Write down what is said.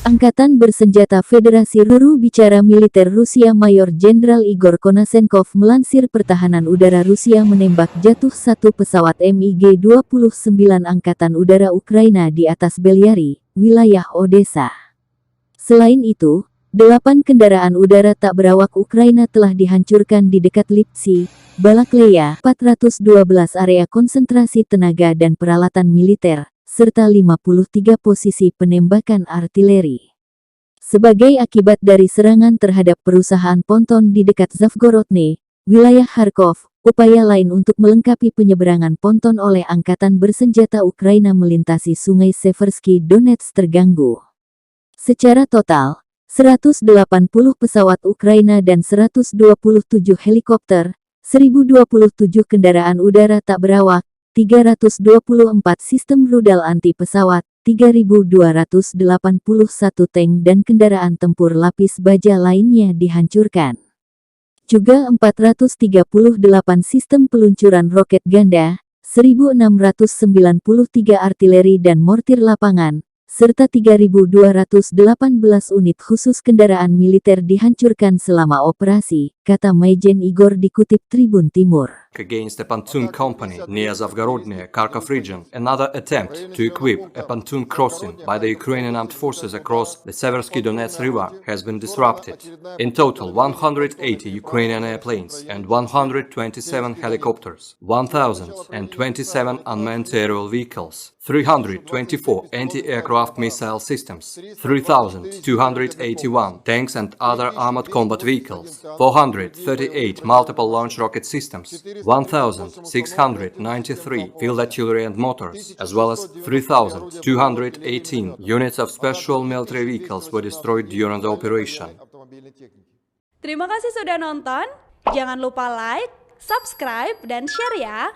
Angkatan Bersenjata Federasi Ruru bicara militer Rusia Mayor Jenderal Igor Konasenkov melansir pertahanan udara Rusia menembak jatuh satu pesawat MiG-29 Angkatan Udara Ukraina di atas Belyari, wilayah Odessa. Selain itu, 8 kendaraan udara tak berawak Ukraina telah dihancurkan di dekat Lipsy, Balakleya, 412 area konsentrasi tenaga dan peralatan militer, serta 53 posisi penembakan artileri. Sebagai akibat dari serangan terhadap perusahaan ponton di dekat Zavgorodne, wilayah Kharkov, upaya lain untuk melengkapi penyeberangan ponton oleh Angkatan Bersenjata Ukraina melintasi Sungai Seversky Donets terganggu. Secara total, 180 pesawat Ukraina dan 127 helikopter, 1027 kendaraan udara tak berawak, 324 sistem rudal anti-pesawat, 3.281 tank dan kendaraan tempur lapis baja lainnya dihancurkan. Juga 438 sistem peluncuran roket ganda, 1.693 artileri dan mortir lapangan, serta 3.218 unit khusus kendaraan militer dihancurkan selama operasi, kata Majen Igor dikutip Tribun Timur. Against a pontoon company near Zavgorodne, Kharkov region, another attempt to equip a pontoon crossing by the Ukrainian armed forces across the Seversky Donets River has been disrupted. In total, 180 Ukrainian airplanes and 127 helicopters, 1,027 unmanned aerial vehicles, 324 anti-aircraft missile systems, 3,281 tanks and other armored combat vehicles, 438 multiple launch rocket systems, 1,693 field artillery and motors, as well as 3,218 units of special military vehicles were destroyed during the operation. Terima kasih sudah nonton. Jangan lupa like, subscribe, dan share ya.